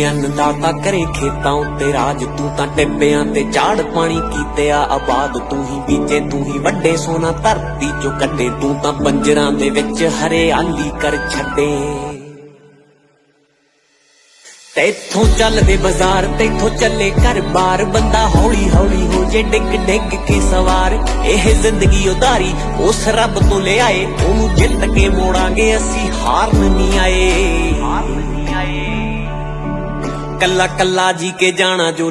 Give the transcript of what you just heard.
अन्नदाता करे खेतां उत्ते राज, तू तां टिब्बियां ते झाड़ पानी कीते आ आबाद। तू ही बीजे तू ही वड्डे सोना धरती चो कड्डे, तू तां पंजरां दे विच हरियाली कर छड्डे। तैथों चलदे बाजार तैथों चले घर बार, बंदा हौली हौली हो जे डिग डिग के सवार। एह जिंदगी उधारी उस रब तो ले आए, ओनू जित के मोड़ांगे असी हार नहीं आए। कल्ला कल्ला जी के जाना जो